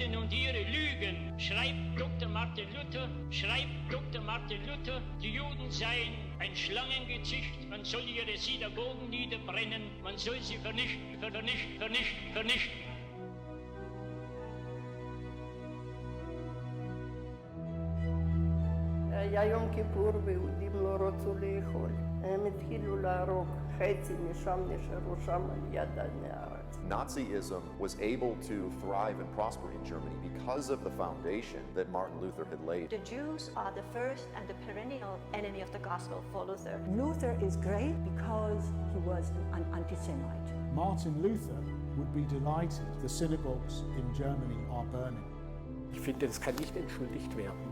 Juden und ihre Lügen, schreibt Dr. Martin Luther, die Juden seien ein Schlangengezücht, man soll ihre Synagogen niederbrennen, man soll sie vernichten. היה יום כיפור ויהודים לא רצו לאכול. הם התחילו להרוג, חצי משם נשארו שם על יד הארץ. Nazism was able to thrive and prosper in Germany because of the foundation that Martin Luther had laid. The Jews are the first and the perennial enemy of the gospel for Luther. Luther is great because he was an anti-Semite. Martin Luther would be delighted the synagogues in Germany are burning. Ich finde, das kann nicht entschuldigt werden.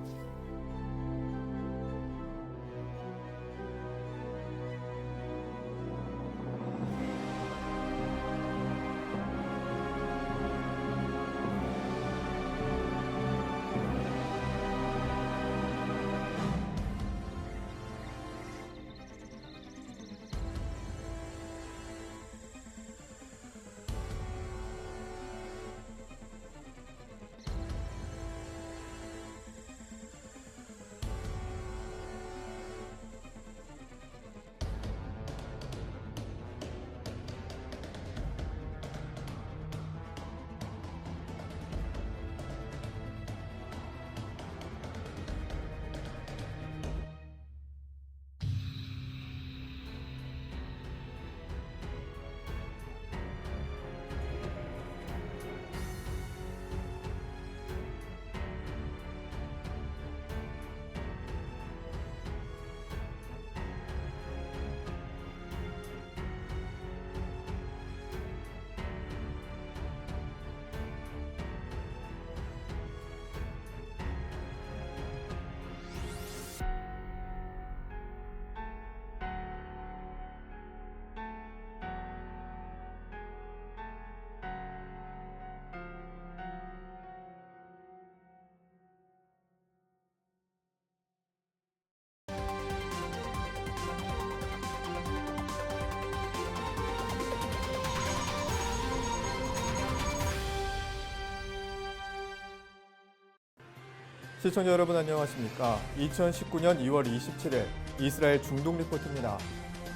시청자 여러분 안녕하십니까? 2019년 2월 27일 이스라엘 중동 리포트입니다.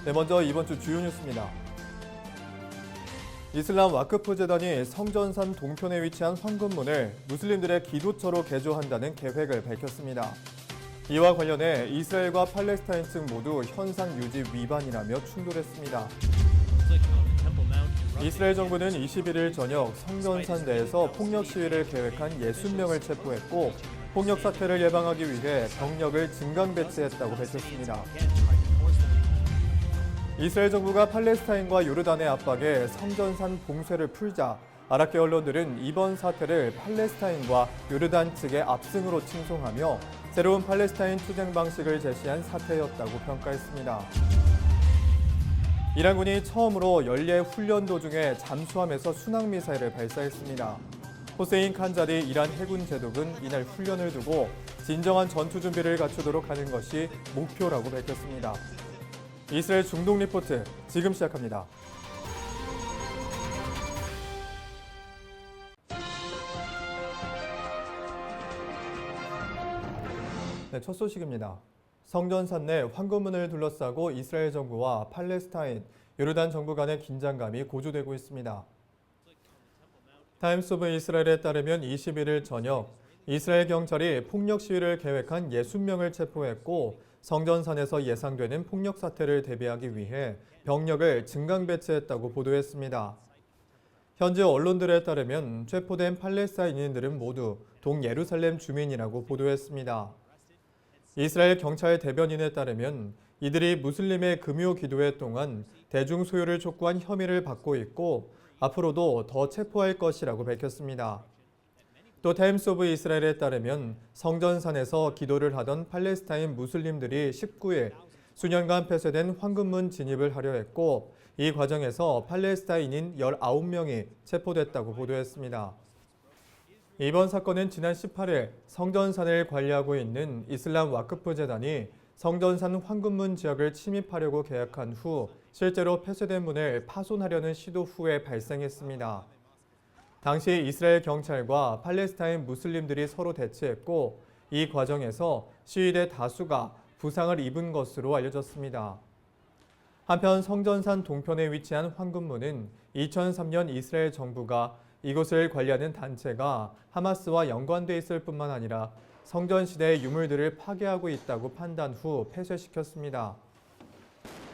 네, 먼저 이번 주 주요 뉴스입니다. 이슬람 와크프 재단이 성전산 동편에 위치한 황금문을 무슬림들의 기도처로 개조한다는 계획을 밝혔습니다. 이와 관련해 이스라엘과 팔레스타인 측 모두 현상 유지 위반이라며 충돌했습니다. 이스라엘 정부는 21일 저녁 성전산 내에서 폭력 시위를 계획한 60명을 체포했고 폭력 사태를 예방하기 위해 병력을 증강 배치했다고 밝혔습니다. 이스라엘 정부가 팔레스타인과 요르단의 압박에 성전산 봉쇄를 풀자 아랍계 언론들은 이번 사태를 팔레스타인과 요르단 측의 압승으로 칭송하며 새로운 팔레스타인 투쟁 방식을 제시한 사태였다고 평가했습니다. 이란군이 처음으로 연례 훈련 도중에 잠수함에서 순항미사일을 발사했습니다. 호세인 칸자리 이란 해군 제독은 이날 훈련을 두고 진정한 전투 준비를 갖추도록 하는 것이 목표라고 밝혔습니다. 이스라엘 중동 리포트 지금 시작합니다. 네, 첫 소식입니다. 성전산 내 황금문을 둘러싸고 이스라엘 정부와 팔레스타인, 요르단 정부 간의 긴장감이 고조되고 있습니다. 타임스 오브 이스라엘에 따르면 21일 저녁 이스라엘 경찰이 폭력 시위를 계획한 60명을 체포했고 성전산에서 예상되는 폭력 사태를 대비하기 위해 병력을 증강 배치했다고 보도했습니다. 현지 언론들에 따르면 체포된 팔레스타인인들은 모두 동예루살렘 주민이라고 보도했습니다. 이스라엘 경찰 대변인에 따르면 이들이 무슬림의 금요 기도회 동안 대중 소요를 촉구한 혐의를 받고 있고 앞으로도 더 체포할 것이라고 밝혔습니다. 또 타임스 오브 이스라엘에 따르면 성전산에서 기도를 하던 팔레스타인 무슬림들이 19일 수년간 폐쇄된 황금문 진입을 하려 했고 이 과정에서 팔레스타인인 19명이 체포됐다고 보도했습니다. 이번 사건은 지난 18일 성전산을 관리하고 있는 이슬람 와크프 재단이 성전산 황금문 지역을 침입하려고 계획한 후 실제로 폐쇄된 문을 파손하려는 시도 후에 발생했습니다. 당시 이스라엘 경찰과 팔레스타인 무슬림들이 서로 대치했고 이 과정에서 시위대 다수가 부상을 입은 것으로 알려졌습니다. 한편 성전산 동편에 위치한 황금문은 2003년 이스라엘 정부가 이곳을 관리하는 단체가 하마스와 연관돼 있을 뿐만 아니라 성전 시대의 유물들을 파괴하고 있다고 판단 후 폐쇄시켰습니다.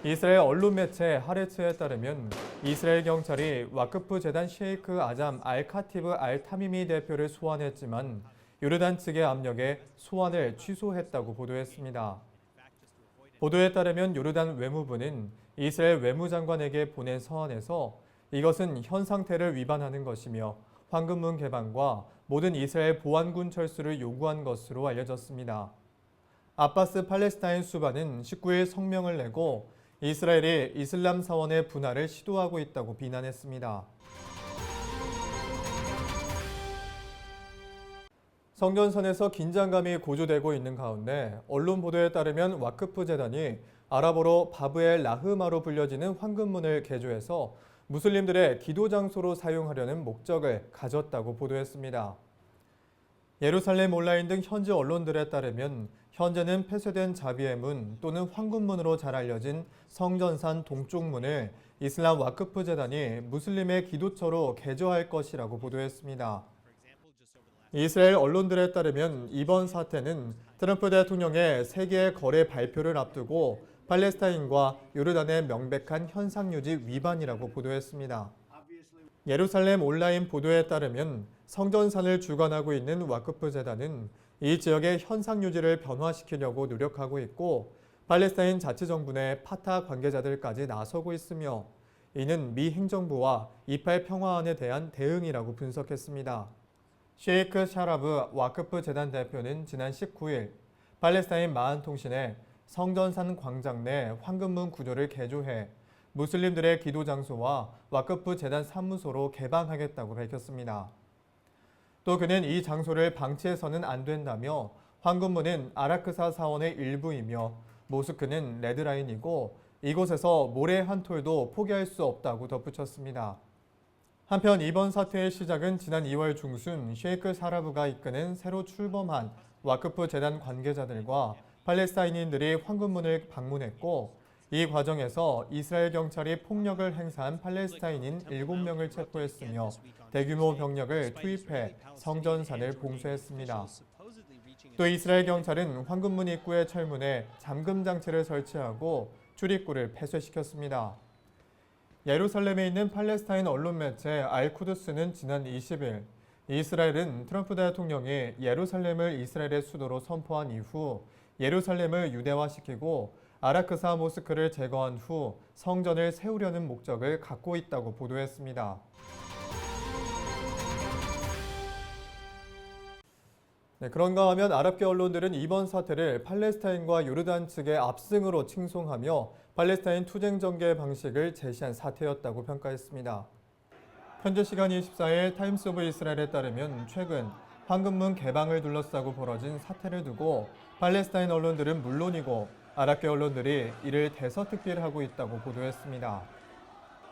이스라엘 언론 매체 하레츠에 따르면 이스라엘 경찰이 와크프 재단 셰이크 아잠 알-카티브 알-타미미 대표를 소환했지만 요르단 측의 압력에 소환을 취소했다고 보도했습니다. 보도에 따르면 요르단 외무부는 이스라엘 외무장관에게 보낸 서한에서 이것은 현 상태를 위반하는 것이며 황금문 개방과 모든 이스라엘 보안군 철수를 요구한 것으로 알려졌습니다. 아바스 팔레스타인 수반은 19일 성명을 내고 이스라엘이 이슬람 사원의 분할을 시도하고 있다고 비난했습니다. 성전선에서 긴장감이 고조되고 있는 가운데 언론 보도에 따르면 와크프 재단이 아랍어로 바브엘 라흐마로 불려지는 황금문을 개조해서 무슬림들의 기도 장소로 사용하려는 목적을 가졌다고 보도했습니다. 예루살렘 온라인 등 현지 언론들에 따르면 현재는 폐쇄된 자비의 문 또는 황금문으로 잘 알려진 성전산 동쪽 문을 이슬람 와크프 재단이 무슬림의 기도처로 개조할 것이라고 보도했습니다. 이스라엘 언론들에 따르면 이번 사태는 트럼프 대통령의 세계 거래 발표를 앞두고 팔레스타인과 요르단의 명백한 현상유지 위반이라고 보도했습니다. 예루살렘 온라인 보도에 따르면 성전산을 주관하고 있는 와크프 재단은 이 지역의 현상유지를 변화시키려고 노력하고 있고 팔레스타인 자치정부 내 파타 관계자들까지 나서고 있으며 이는 미 행정부와 이팔 평화안에 대한 대응이라고 분석했습니다. 셰이크 샤라브 와크프 재단 대표는 지난 19일 팔레스타인 마한통신에 성전산 광장 내 황금문 구조를 개조해 무슬림들의 기도 장소와 와크프 재단 사무소로 개방하겠다고 밝혔습니다. 또 그는 이 장소를 방치해서는 안 된다며 황금문은 아라크사 사원의 일부이며 모스크는 레드라인이고 이곳에서 모래 한 톨도 포기할 수 없다고 덧붙였습니다. 한편 이번 사태의 시작은 지난 2월 중순 셰이크 사라브가 이끄는 새로 출범한 와크프 재단 관계자들과 팔레스타인인들이 황금문을 방문했고 이 과정에서 이스라엘 경찰이 폭력을 행사한 팔레스타인인 7명을 체포했으며 대규모 병력을 투입해 성전산을 봉쇄했습니다. 또 이스라엘 경찰은 황금문 입구의 철문에 잠금 장치를 설치하고 출입구를 폐쇄시켰습니다. 예루살렘에 있는 팔레스타인 언론 매체 알쿠드스는 지난 20일 이스라엘은 트럼프 대통령이 예루살렘을 이스라엘의 수도로 선포한 이후 예루살렘을 유대화시키고 아라크사 모스크를 제거한 후 성전을 세우려는 목적을 갖고 있다고 보도했습니다. 그런가 하면 아랍계 언론들은 이번 사태를 팔레스타인과 요르단 측의 압승으로 칭송하며 팔레스타인 투쟁 전개 방식을 제시한 사태였다고 평가했습니다. 현재 시간 24일 타임스 오브 이스라엘에 따르면 최근 황금문 개방을 둘러싸고 벌어진 사태를 두고 팔레스타인 언론들은 물론이고 아랍계 언론들이 이를 대서특필하고 있다고 보도했습니다.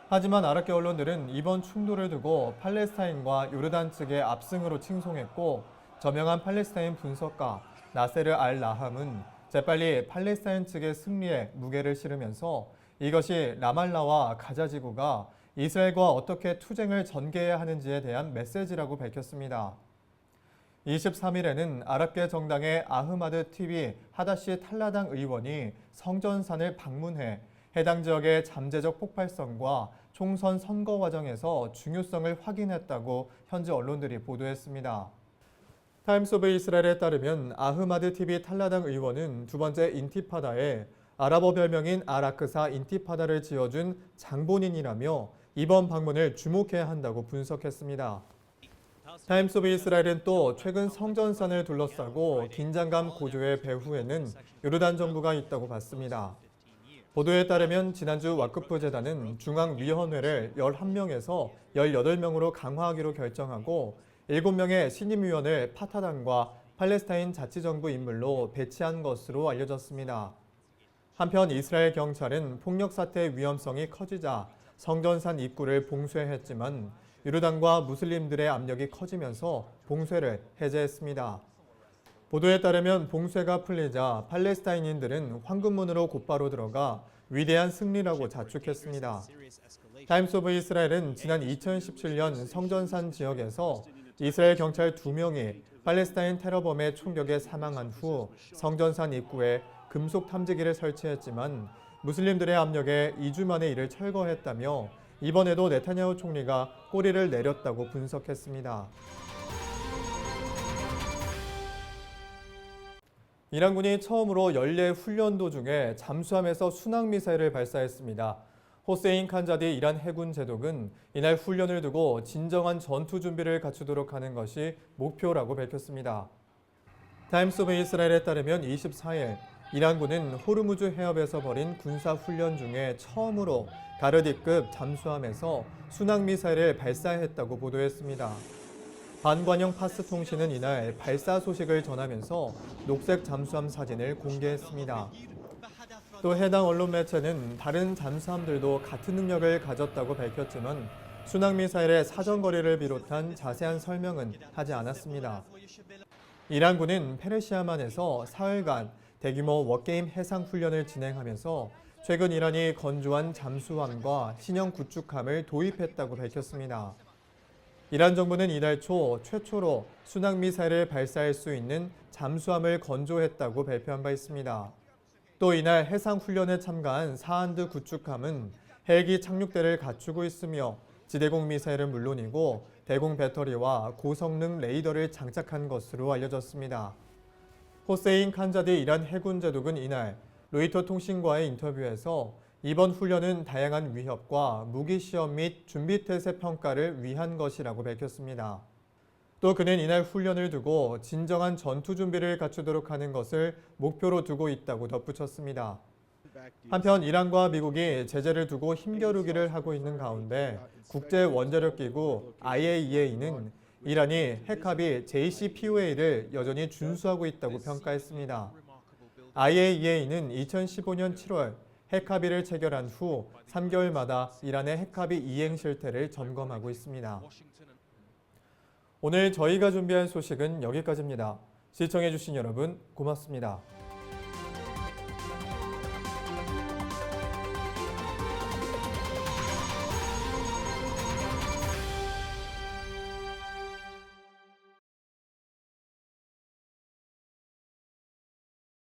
하지만 아랍계 언론들은 이번 충돌을 두고 팔레스타인과 요르단 측의 압승으로 칭송했고 저명한 팔레스타인 분석가 나세르 알-라함은 재빨리 팔레스타인 측의 승리에 무게를 실으면서 이것이 라말라와 가자 지구가 이스라엘과 어떻게 투쟁을 전개해야 하는지에 대한 메시지라고 밝혔습니다. 23일에는 아랍계 정당의 아흐마드 TV 하다시 탈라당 의원이 성전산을 방문해 해당 지역의 잠재적 폭발성과 총선 선거 과정에서 중요성을 확인했다고 현지 언론들이 보도했습니다. 타임스 오브 이스라엘에 따르면 아흐마드 TV 탈라당 의원은 두 번째 인티파다에 아랍어 별명인 아라크사 인티파다를 지어준 장본인이라며 이번 방문을 주목해야 한다고 분석했습니다. 타임스 오브 이스라엘은 또 최근 성전산을 둘러싸고 긴장감 고조의 배후에는 요르단 정부가 있다고 봤습니다. 보도에 따르면 지난주 와크프 재단은 중앙위원회를 11명에서 18명으로 강화하기로 결정하고 7명의 신임위원을 파타당과 팔레스타인 자치정부 인물로 배치한 것으로 알려졌습니다. 한편 이스라엘 경찰은 폭력 사태의 위험성이 커지자 성전산 입구를 봉쇄했지만 유르단과 무슬림들의 압력이 커지면서 봉쇄를 해제했습니다. 보도에 따르면 봉쇄가 풀리자 팔레스타인인들은 황금문으로 곧바로 들어가 위대한 승리라고 자축했습니다. 타임스 오브 이스라엘은 지난 2017년 성전산 지역에서 이스라엘 경찰 2명이 팔레스타인 테러범의 총격에 사망한 후 성전산 입구에 금속 탐지기를 설치했지만 무슬림들의 압력에 2주 만에 이를 철거했다며 이번에도 네타냐후 총리가 꼬리를 내렸다고 분석했습니다. 이란군이 처음으로 연례 훈련 도중에 잠수함에서 순항미사일을 발사했습니다. 호세인 칸자디 이란 해군 제독은 이날 훈련을 두고 진정한 전투 준비를 갖추도록 하는 것이 목표라고 밝혔습니다. 타임스 오브 이스라엘에 따르면 24일 이란군은 호르무즈 해협에서 벌인 군사 훈련 중에 처음으로 가르디급 잠수함에서 순항미사일을 발사했다고 보도했습니다. 반관영 파스 통신은 이날 발사 소식을 전하면서 녹색 잠수함 사진을 공개했습니다. 또 해당 언론 매체는 다른 잠수함들도 같은 능력을 가졌다고 밝혔지만 순항미사일의 사정거리를 비롯한 자세한 설명은 하지 않았습니다. 이란군은 페르시아만에서 사흘간 대규모 워게임 해상 훈련을 진행하면서 최근 이란이 건조한 잠수함과 신형 구축함을 도입했다고 밝혔습니다. 이란 정부는 이달 초 최초로 순항미사일을 발사할 수 있는 잠수함을 건조했다고 발표한 바 있습니다. 또 이날 해상훈련에 참가한 사한드 구축함은 헬기 착륙대를 갖추고 있으며 지대공 미사일은 물론이고 대공 배터리와 고성능 레이더를 장착한 것으로 알려졌습니다. 호세인 칸자디 이란 해군 제독은 이날 로이터 통신과의 인터뷰에서 이번 훈련은 다양한 위협과 무기 시험 및 준비 태세 평가를 위한 것이라고 밝혔습니다. 또 그는 이날 훈련을 두고 진정한 전투 준비를 갖추도록 하는 것을 목표로 두고 있다고 덧붙였습니다. 한편 이란과 미국이 제재를 두고 힘겨루기를 하고 있는 가운데 국제원자력기구 IAEA는 이란이 핵합의 JCPOA를 여전히 준수하고 있다고 평가했습니다. IAEA는 2015년 7월 핵합의를 체결한 후 3개월마다 이란의 핵합의 이행 실태를 점검하고 있습니다. 오늘 저희가 준비한 소식은 여기까지입니다. 시청해주신 여러분 고맙습니다.